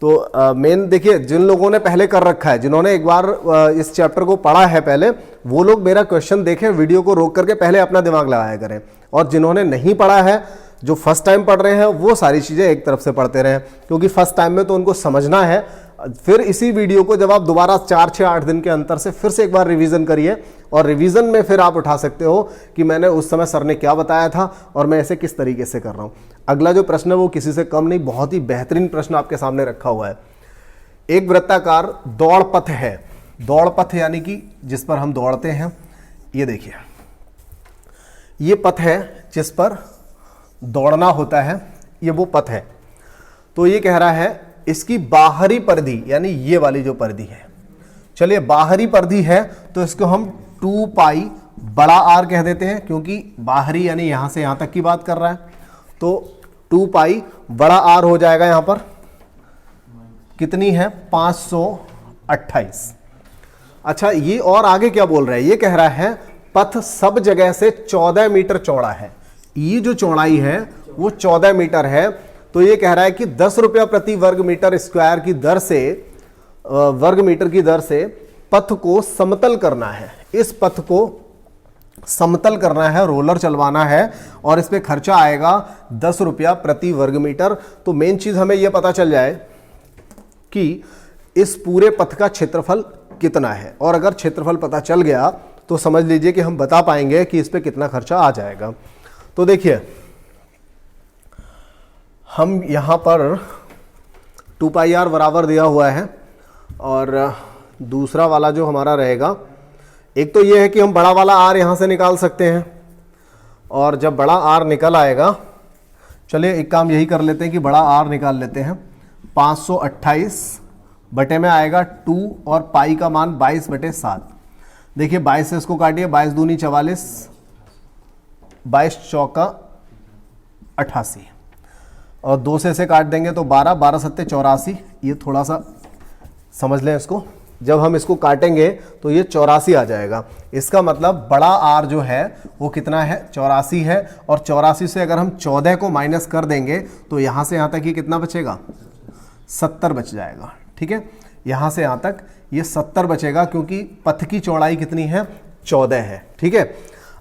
तो मेन देखिए, जिन लोगों ने पहले कर रखा है, जिन्होंने एक बार इस चैप्टर को पढ़ा है पहले, वो लोग मेरा क्वेश्चन देखें, वीडियो को रोक करके पहले अपना दिमाग लगाया करें। और जिन्होंने नहीं पढ़ा है, जो फर्स्ट टाइम पढ़ रहे हैं, वो सारी चीज़ें एक तरफ से पढ़ते रहें, क्योंकि फर्स्ट टाइम में तो उनको समझना है। फिर इसी वीडियो को जब आप दोबारा 4, 6, 8 दिन के अंतर से फिर से एक बार रिवीजन करिए, और रिवीजन में फिर आप उठा सकते हो कि मैंने उस समय सर ने क्या बताया था और मैं ऐसे किस तरीके से कर रहा हूँ। अगला जो प्रश्न है वो किसी से कम नहीं, बहुत ही बेहतरीन प्रश्न आपके सामने रखा हुआ है। एक वृत्ताकार दौड़ पथ है, दौड़ पथ यानी कि जिस पर हम दौड़ते हैं, ये देखिए ये पथ है जिस पर दौड़ना होता है, ये वो पथ है। तो ये कह रहा है इसकी बाहरी परिधि, यानी ये वाली जो परिधि है, चलिए बाहरी परिधि है तो इसको हम 2 पाई बड़ा आर कह देते हैं, क्योंकि बाहरी यानी यहां से यहां तक की बात कर रहा है। तो 2 पाई बड़ा आर हो जाएगा, यहां पर कितनी है, 528। अच्छा, ये और आगे क्या बोल रहा है, ये कह रहा है पथ सब जगह से 14 मीटर चौड़ा है। ये जो चौड़ाई है वो 14 मीटर है। तो ये कह रहा है कि 10 रुपया प्रति वर्ग मीटर स्क्वायर की दर से, वर्ग मीटर की दर से पथ को समतल करना है। इस पथ को समतल करना है, रोलर चलवाना है, और इस पे खर्चा आएगा 10 रुपया प्रति वर्ग मीटर। तो मेन चीज हमें यह पता चल जाए कि इस पूरे पथ का क्षेत्रफल कितना है, और अगर क्षेत्रफल पता चल गया तो समझ लीजिए कि हम बता पाएंगे कि इस पे कितना खर्चा आ जाएगा। तो देखिए हम यहाँ पर 2 पाई आर बराबर दिया हुआ है, और दूसरा वाला जो हमारा रहेगा, एक तो ये है कि हम बड़ा वाला आर यहाँ से निकाल सकते हैं, और जब बड़ा आर निकल आएगा, चलिए एक काम यही कर लेते हैं कि बड़ा आर निकाल लेते हैं। 528 बटे में आएगा 2 और पाई का मान 22/7। देखिए 22 से इसको काटिए, 22 दूनी 44, 22 चौका 88, और 2 से इसे काट देंगे तो 12, 12 सत्ते 84। ये थोड़ा सा समझ लें इसको, जब हम इसको काटेंगे तो ये 84 आ जाएगा। इसका मतलब बड़ा आर जो है वो कितना है, 84 है। और 84 से अगर हम 14 को माइनस कर देंगे तो यहाँ से यहाँ तक ये कितना बचेगा, 70 बच जाएगा। ठीक है, यहाँ से यहाँ तक ये 70 बचेगा, क्योंकि पथ की चौड़ाई कितनी है, 14 है। ठीक है,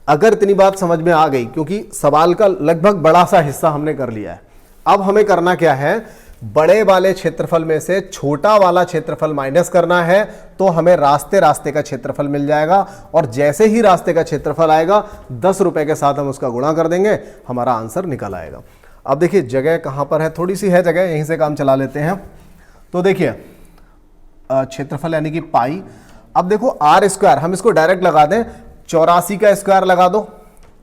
अगर इतनी बात समझ में आ गई, क्योंकि सवाल का लगभग बड़ा सा हिस्सा हमने कर लिया है। अब हमें करना क्या है, बड़े वाले क्षेत्रफल में से छोटा वाला क्षेत्रफल माइनस करना है, तो हमें रास्ते रास्ते का क्षेत्रफल मिल जाएगा। और जैसे ही रास्ते का क्षेत्रफल आएगा 10 रुपए के साथ हम उसका गुणा कर देंगे, हमारा आंसर निकल आएगा। अब देखिए जगह कहां पर है, थोड़ी सी है जगह, यहीं से काम चला लेते हैं। तो देखिए क्षेत्रफल यानी कि पाई। अब देखो आर स्क्वायर, हम इसको डायरेक्ट लगा दें, 84 का स्क्वायर लगा दो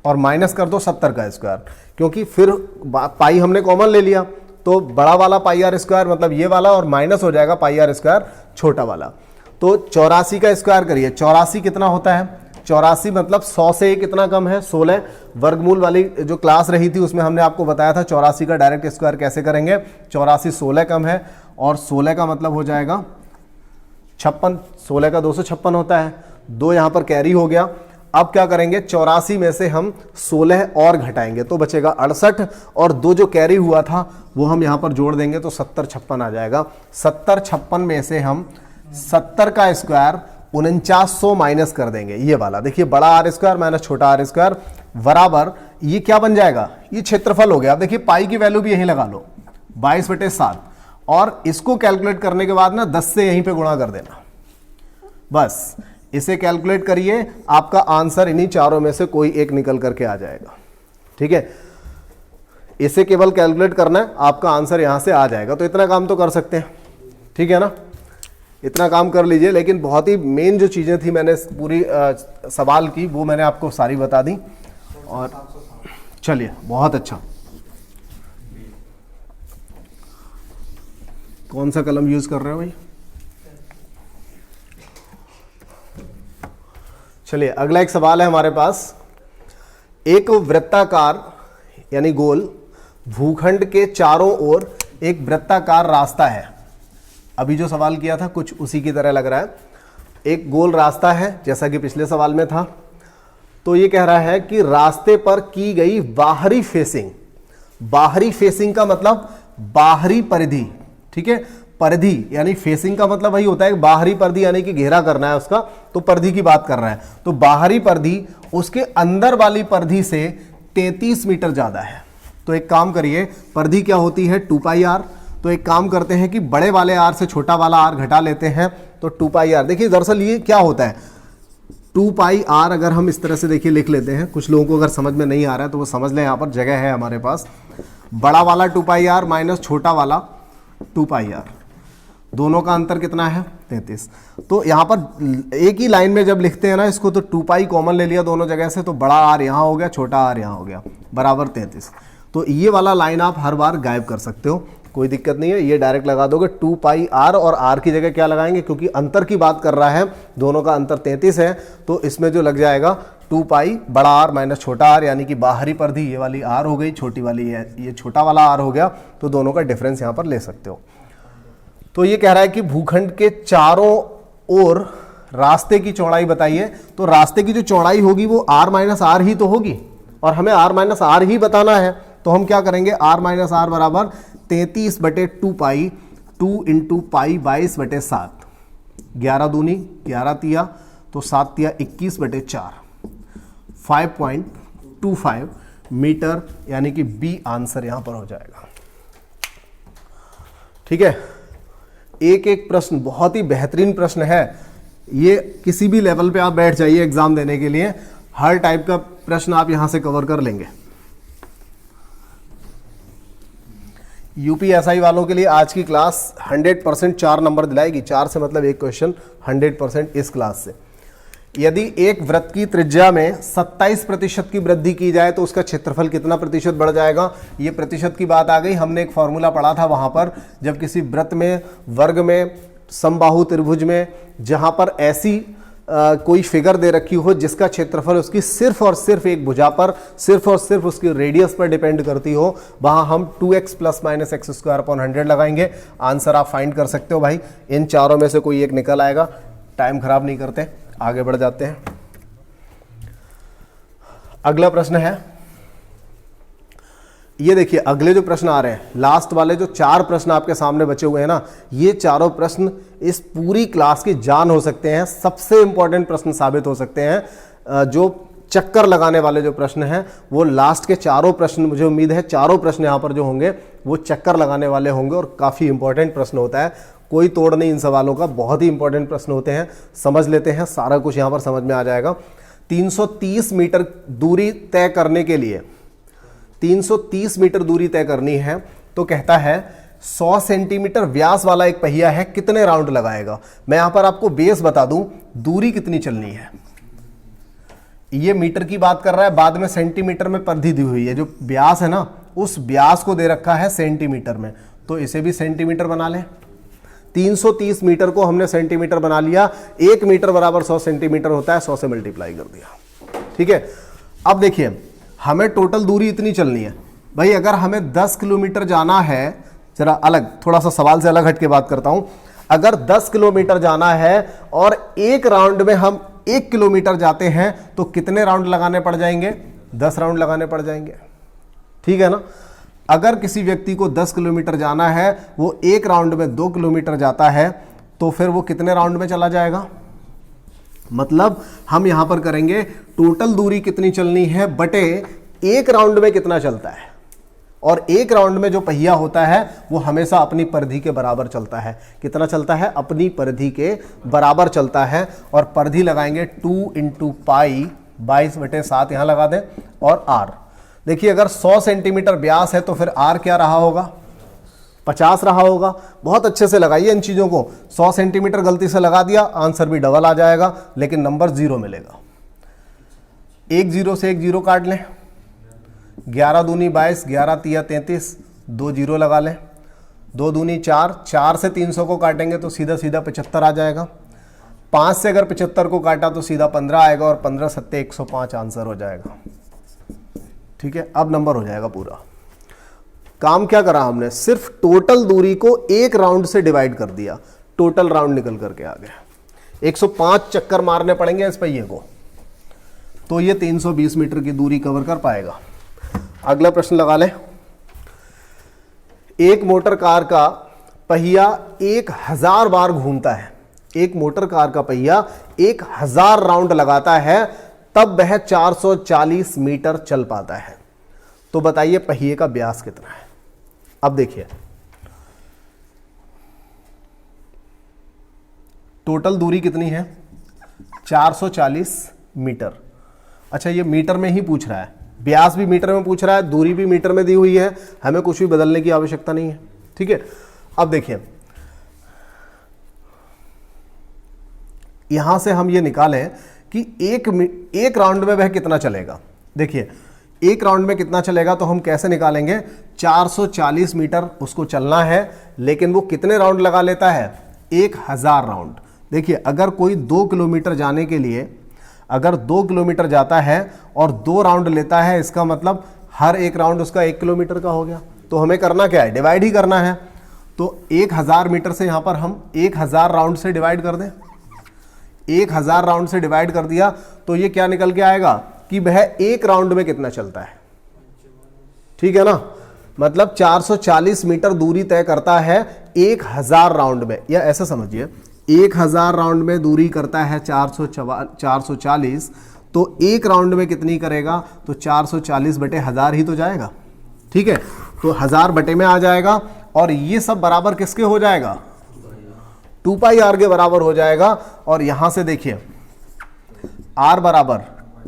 और माइनस कर दो 70 का स्क्वायर, क्योंकि फिर पाई हमने कॉमन ले लिया, तो बड़ा वाला पाई आर स्क्वायर मतलब ये वाला, और माइनस हो जाएगा पाई आर स्क्वायर छोटा वाला। तो 84 का स्क्वायर करिए, 84 कितना होता है, 84 मतलब 100 से कितना कम है, 16। वर्गमूल वाली जो क्लास रही थी उसमें हमने आपको बताया था 84 का डायरेक्ट स्क्वायर कैसे करेंगे। 84 16 कम है, और 16 का मतलब हो जाएगा 56, 16 का 256 होता है, 2 यहाँ पर कैरी हो गया। अब क्या करेंगे, 84 में से हम 16 और घटाएंगे तो बचेगा 68, और 2 जो कैरी हुआ था वो हम यहाँ पर जोड़ देंगे तो 70 56 आ जाएगा। 70 56 में से हम 70 का स्क्वायर 4900 माइनस कर देंगे, ये वाला देखिए, बड़ा आर स्क्वायर माइनस छोटा आर स्क्वायर बराबर ये क्या बन जाएगा, ये क्षेत्रफल हो गया। अब देखिए पाई की वैल्यू भी यहीं लगा लो, 22/7, और इसको कैलकुलेट करने के बाद ना 10 से यहीं पे गुणा कर देना, बस इसे कैलकुलेट करिए, आपका आंसर इन्हीं चारों में से कोई एक निकल करके आ जाएगा। ठीक है, इसे केवल कैलकुलेट करना है, आपका आंसर यहां से आ जाएगा। तो इतना काम तो कर सकते हैं, ठीक है ना, इतना काम कर लीजिए। लेकिन बहुत ही मेन जो चीजें थी मैंने पूरी सवाल की वो मैंने आपको सारी बता दी। और चलिए बहुत अच्छा, कौन सा कलम यूज कर रहे हो भाई। चलिए अगला एक सवाल है हमारे पास। एक वृत्ताकार यानी गोल भूखंड के चारों ओर एक वृत्ताकार रास्ता है। अभी जो सवाल किया था कुछ उसी की तरह लग रहा है। एक गोल रास्ता है जैसा कि पिछले सवाल में था। तो ये कह रहा है कि रास्ते पर की गई बाहरी फेसिंग, बाहरी फेसिंग का मतलब बाहरी परिधि, ठीक है, परिधि यानी फेसिंग का मतलब वही होता है बाहरी परिधि यानी कि घेरा करना है उसका, तो परिधि की बात कर रहा है। तो बाहरी परिधि उसके अंदर वाली परिधि से 33 मीटर ज्यादा है। तो एक काम करिए, परिधि क्या होती है 2πr। तो एक काम करते हैं कि बड़े वाले आर से छोटा वाला आर घटा लेते हैं, तो 2πr। देखिए दरअसल ये क्या होता है 2πr, अगर हम इस तरह से देखिए लिख लेते हैं, कुछ लोगों को अगर समझ में नहीं आ रहा है तो वो समझ लें, यहाँ पर जगह है हमारे पास। बड़ा वाला 2πr माइनस छोटा वाला 2πr, दोनों का अंतर कितना है 33। तो यहाँ पर एक ही लाइन में जब लिखते हैं ना इसको, तो 2π कॉमन ले लिया दोनों जगह से, तो बड़ा आर यहाँ हो गया, छोटा आर यहाँ हो गया, बराबर 33। तो ये वाला लाइन आप हर बार गायब कर सकते हो, कोई दिक्कत नहीं है, ये डायरेक्ट लगा दोगे 2πr, और r की जगह क्या लगाएंगे, क्योंकि अंतर की बात कर रहा है, दोनों का अंतर 33 है, तो इसमें जो लग जाएगा 2π बड़ा आर माइनस छोटा आर, यानी कि बाहरी परिधि ये वाली आर हो गई, छोटी वाली है ये छोटा वाला आर हो गया। तो दोनों का डिफरेंस यहाँ पर ले सकते हो। तो ये कह रहा है कि भूखंड के चारों ओर रास्ते की चौड़ाई बताइए। तो रास्ते की जो चौड़ाई होगी वो r माइनस आर ही तो होगी, और हमें r माइनस आर ही बताना है। तो हम क्या करेंगे, r माइनस आर बराबर 33/2π, 2 × पाई 22/7, 11 दूनी 11 तिया, तो 7 तिया 21/4, 5.25 मीटर, यानी कि बी आंसर यहां पर हो जाएगा। ठीक है, एक एक प्रश्न बहुत ही बेहतरीन प्रश्न है ये, किसी भी लेवल पे आप बैठ जाइए एग्जाम देने के लिए, हर टाइप का प्रश्न आप यहां से कवर कर लेंगे। यूपीएसआई वालों के लिए आज की क्लास 100% 4 नंबर दिलाएगी। 4 से मतलब एक क्वेश्चन 100% इस क्लास से। यदि एक वृत्त की त्रिज्या में 27% की वृद्धि की जाए तो उसका क्षेत्रफल कितना प्रतिशत बढ़ जाएगा। ये प्रतिशत की बात आ गई, हमने एक फॉर्मूला पढ़ा था वहां पर, जब किसी वृत्त में, वर्ग में, समबाहु त्रिभुज में, जहां पर ऐसी कोई फिगर दे रखी हो जिसका क्षेत्रफल उसकी सिर्फ और सिर्फ एक भुजा पर, सिर्फ और सिर्फ उसकी रेडियस पर डिपेंड करती हो, वहां हम 2x plus minus x square upon 100 लगाएंगे। आंसर आप फाइंड कर सकते हो भाई, इन चारों में से कोई एक निकल आएगा। टाइम खराब नहीं करते, आगे बढ़ जाते हैं। अगला प्रश्न है, ये देखिए अगले जो प्रश्न आ रहे हैं, लास्ट वाले जो 4 प्रश्न आपके सामने बचे हुए हैं ना, ये चारों प्रश्न इस पूरी क्लास की जान हो सकते हैं, सबसे इंपॉर्टेंट प्रश्न साबित हो सकते हैं। जो चक्कर लगाने वाले जो प्रश्न हैं वो लास्ट के चारों प्रश्न, मुझे उम्मीद है चारों प्रश्न यहाँ पर जो होंगे वो चक्कर लगाने वाले होंगे और काफ़ी इंपॉर्टेंट प्रश्न होता है, कोई तोड़ नहीं इन सवालों का, बहुत ही इंपॉर्टेंट प्रश्न होते हैं। समझ लेते हैं, सारा कुछ यहाँ पर समझ में आ जाएगा। 330 मीटर दूरी तय करने के लिए 330 मीटर दूरी तय करनी है, तो कहता है 100 सेंटीमीटर व्यास वाला एक पहिया है, कितने राउंड लगाएगा। मैं यहां पर आपको बेस बता दूं, दूरी कितनी चलनी है। ये मीटर की बात कर रहा है, बाद में सेंटीमीटर में परिधि दी हुई है, जो व्यास है ना उस व्यास को दे रखा है सेंटीमीटर में, तो इसे भी सेंटीमीटर बना लें। 330 मीटर को हमने सेंटीमीटर बना लिया, 1 मीटर बराबर 100 सेंटीमीटर होता है, 100 से मल्टीप्लाई कर दिया। ठीक है, अब देखिए हमें टोटल दूरी इतनी चलनी है भाई। अगर हमें 10 किलोमीटर जाना है, जरा अलग, थोड़ा सा सवाल से अलग हट के बात करता हूं। अगर 10 किलोमीटर जाना है और एक राउंड में हम 1 किलोमीटर जाते हैं, तो कितने राउंड लगाने पड़ जाएंगे? 10 राउंड लगाने पड़ जाएंगे। ठीक है ना। अगर किसी व्यक्ति को 10 किलोमीटर जाना है, वो एक राउंड में 2 किलोमीटर जाता है, तो फिर वो कितने राउंड में चला जाएगा? मतलब हम यहां पर करेंगे टोटल दूरी कितनी चलनी है बटे एक राउंड में कितना चलता है। और एक राउंड में जो पहिया होता है वो हमेशा अपनी परिधि के बराबर चलता है। कितना चलता है? अपनी परिधि के बराबर चलता है। और परिधि लगाएंगे 2 × पाई 22/7 यहां लगा दें, और r देखिए अगर 100 सेंटीमीटर व्यास है तो फिर r क्या रहा होगा? 50 रहा होगा। बहुत अच्छे से लगाइए इन चीजों को। 100 सेंटीमीटर गलती से लगा दिया, आंसर भी डबल आ जाएगा, लेकिन नंबर 0 मिलेगा। एक 0 से एक 0 काट लें, 11 दूनी 22, 11 तिया 33, 2 0 लगा लें, 2 दूनी 4, 4 से 300 को काटेंगे तो सीधा सीधा 75 आ जाएगा। 5 से अगर 75 को काटा तो सीधा 15 आएगा, और 15 सत्ते 105 आंसर हो जाएगा। ठीक है, अब नंबर हो जाएगा पूरा। काम क्या करा हमने? सिर्फ टोटल दूरी को एक राउंड से डिवाइड कर दिया, टोटल राउंड निकल करके आ गया। 105 चक्कर मारने पड़ेंगे इस पहिए को, तो ये 320 मीटर की दूरी कवर कर पाएगा। अगला प्रश्न लगा लें। एक मोटर कार का पहिया 1000 बार घूमता है। एक मोटर कार का पहिया 1000 राउंड लगाता है, तब वह 440 मीटर चल पाता है। तो बताइए पहिए का व्यास कितना है? अब देखिए टोटल दूरी कितनी है? 440 मीटर। अच्छा, ये मीटर में ही पूछ रहा है, व्यास भी मीटर में पूछ रहा है, दूरी भी मीटर में दी हुई है, हमें कुछ भी बदलने की आवश्यकता नहीं है। ठीक है, अब देखिए यहां से हम ये निकालें कि एक राउंड में वह कितना चलेगा। देखिए एक राउंड में कितना चलेगा तो हम कैसे निकालेंगे? 440 मीटर उसको चलना है, लेकिन वो कितने राउंड लगा लेता है? 1000 राउंड। देखिए अगर कोई 2 किलोमीटर जाने के लिए, अगर 2 किलोमीटर जाता है और 2 राउंड लेता है, इसका मतलब हर एक राउंड उसका 1 किलोमीटर का हो गया। तो हमें करना क्या है? डिवाइड ही करना है। तो 1000 मीटर से यहां पर हम 1000 राउंड से डिवाइड कर दें। 1000 राउंड से डिवाइड कर दिया तो ये क्या निकल के आएगा कि वह एक राउंड में कितना चलता है। ठीक है ना, मतलब 440 मीटर दूरी तय करता है 1000 राउंड में, या ऐसा समझिए 1000 राउंड में दूरी करता है 440, तो एक राउंड में कितनी करेगा? तो 440 बटे 1000 ही तो जाएगा। ठीक है, तो 1000 बटे में आ जाएगा, और ये सब बराबर किसके हो जाएगा? 2 पाई r के बराबर हो जाएगा। और यहां से देखिए r बराबर,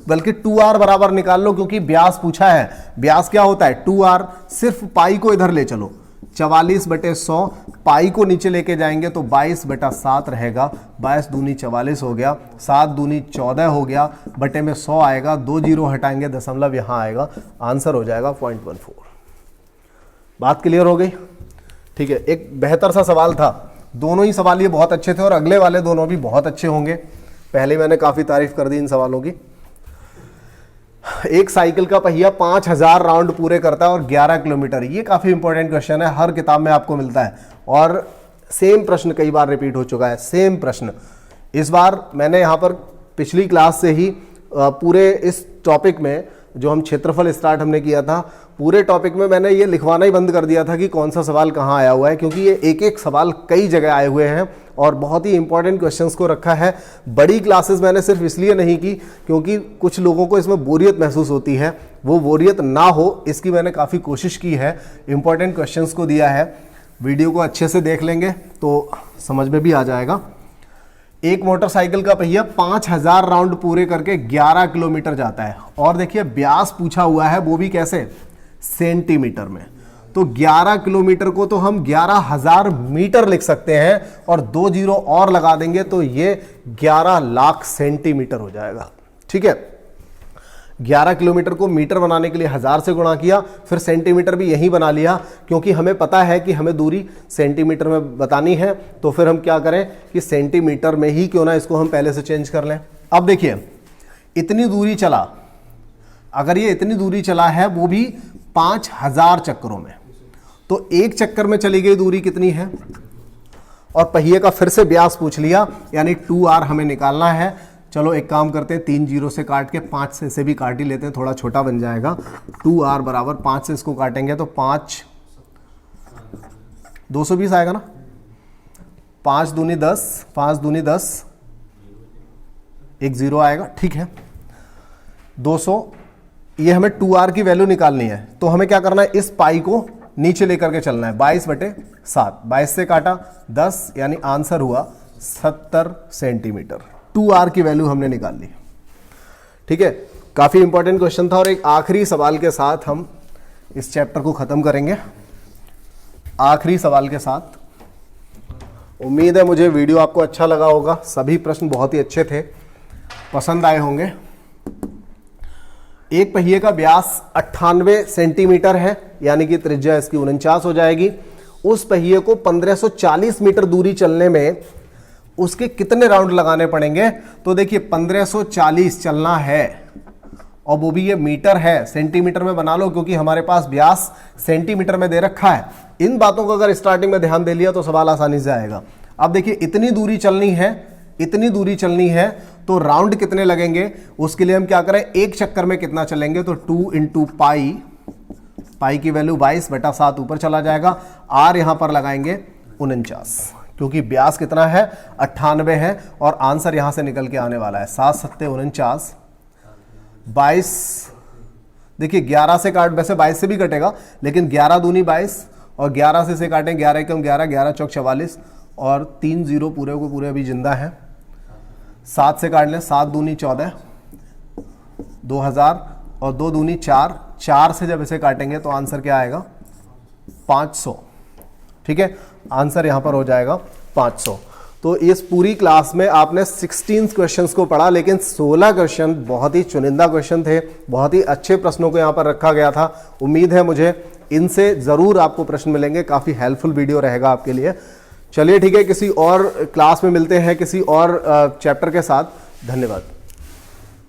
बल्कि 2r बराबर निकाल लो, क्योंकि व्यास पूछा है। व्यास क्या होता है? 2r। सिर्फ पाई को इधर ले चलो, 44 बटे 100, पाई को नीचे लेके जाएंगे तो 22/7 रहेगा। 22 दूनी 44 हो गया, 7 दूनी 14 हो गया, बटे में 100 आएगा, 2 0 हटाएंगे, दशमलव यहां आएगा, आंसर हो जाएगा 0.14। बात क्लियर हो गई? ठीक है, एक बेहतर सा सवाल था। दोनों ही सवाल ये बहुत अच्छे थे, और अगले वाले दोनों भी बहुत अच्छे होंगे। पहले ही मैंने काफ़ी तारीफ कर दी इन सवालों की। एक साइकिल का पहिया 5000 राउंड पूरे करता है और 11 किलोमीटर। ये काफ़ी इंपॉर्टेंट क्वेश्चन है, हर किताब में आपको मिलता है और सेम प्रश्न कई बार रिपीट हो चुका है, सेम प्रश्न। इस बार मैंने यहाँ पर पिछली क्लास से ही पूरे इस टॉपिक में, जो हम क्षेत्रफल स्टार्ट हमने किया था, पूरे टॉपिक में मैंने ये लिखवाना ही बंद कर दिया था कि कौन सा सवाल कहाँ आया हुआ है, क्योंकि ये एक एक सवाल कई जगह आए हुए हैं और बहुत ही इंपॉर्टेंट क्वेश्चंस को रखा है। बड़ी क्लासेस मैंने सिर्फ इसलिए नहीं की क्योंकि कुछ लोगों को इसमें बोरियत महसूस होती है, वो बोरियत ना हो इसकी मैंने काफ़ी कोशिश की है, इंपॉर्टेंट क्वेश्चंस को दिया है। वीडियो को अच्छे से देख लेंगे तो समझ में भी आ जाएगा। एक मोटरसाइकिल का पहिया 5000 राउंड पूरे करके 11 किलोमीटर जाता है और देखिए व्यास पूछा हुआ है, वो भी कैसे, सेंटीमीटर में। तो 11 किलोमीटर को तो हम 11,000 मीटर लिख सकते हैं और 2 जीरो और लगा देंगे तो ये 11 लाख सेंटीमीटर हो जाएगा। ठीक है, 11 किलोमीटर को मीटर बनाने के लिए 1000 से गुणा किया, फिर सेंटीमीटर भी यही बना लिया क्योंकि हमें पता है कि हमें दूरी सेंटीमीटर में बतानी है। तो फिर हम क्या करें कि सेंटीमीटर में ही क्यों ना इसको हम पहले से चेंज कर लें। अब देखिए इतनी दूरी चला, अगर ये इतनी दूरी चला है वो भी 5000 चक्करों में, तो एक चक्कर में चली गई दूरी कितनी है, और पहिए का फिर से व्यास पूछ लिया, यानी 2r हमें निकालना है। चलो एक काम करते हैं, 3 जीरो से काट के 5 से भी काट ही लेते हैं, थोड़ा छोटा बन जाएगा। 2r बराबर 5 से इसको काटेंगे तो 5 220 आएगा ना, 5 दूनी 10, 5 दूनी 10, एक जीरो आएगा। ठीक है, 200, ये हमें 2r की वैल्यू निकालनी है तो हमें क्या करना है, इस पाई को नीचे लेकर के चलना है। 22/7, 22 से काटा 10, यानी आंसर हुआ 70 सेंटीमीटर। 2r की वैल्यू हमने निकाल ली। ठीक है, काफी इंपॉर्टेंट क्वेश्चन था और एक आखिरी सवाल के साथ हम इस चैप्टर को खत्म करेंगे। आखिरी सवाल के साथ, उम्मीद है मुझे वीडियो आपको अच्छा लगा होगा, सभी प्रश्न बहुत ही अच्छे थे, पसंद आए होंगे। एक पहिए का व्यास 98 सेंटीमीटर है, यानी कि त्रिज्या इसकी 49 हो जाएगी। उस पहिए को 1540 मीटर दूरी चलने में उसके कितने राउंड लगाने पड़ेंगे। तो देखिए 1540 चलना है और वो भी ये मीटर है, सेंटीमीटर में बना लो क्योंकि हमारे पास व्यास सेंटीमीटर में दे रखा है। इन बातों को अगर स्टार्टिंग में ध्यान दे लिया तो सवाल आसानी से आएगा। अब देखिए इतनी दूरी चलनी है, इतनी दूरी चलनी है तो राउंड कितने लगेंगे, उसके लिए हम क्या करें, एक चक्कर में कितना चलेंगे, तो 2 इंटू पाई की वैल्यू 22/7 ऊपर चला जाएगा। r यहां पर लगाएंगे 49 क्योंकि व्यास कितना है 98 है और आंसर यहां से निकल के आने वाला है 7 7 49, 22। देखिए 11 से काट, वैसे 22 से भी कटेगा लेकिन 11 दूनी 22 और 11 से काटें 11 एकम 11, 11 चौक 44 और 3 जीरो पूरे को पूरे अभी जिंदा है। 7 से काट लें, 7 दूनी 14, 2000 और 2 दूनी 4, 4 से जब इसे काटेंगे तो आंसर क्या आएगा 500। ठीक है, आंसर यहां पर हो जाएगा 500। तो इस पूरी क्लास में आपने 16 क्वेश्चंस को पढ़ा, लेकिन 16 क्वेश्चन बहुत ही चुनिंदा क्वेश्चन थे, बहुत ही अच्छे प्रश्नों को यहां पर रखा गया था। उम्मीद है मुझे इनसे जरूर आपको प्रश्न मिलेंगे, काफी हेल्पफुल वीडियो रहेगा आपके लिए। चलिए ठीक है, किसी और क्लास में मिलते हैं किसी और चैप्टर के साथ। धन्यवाद।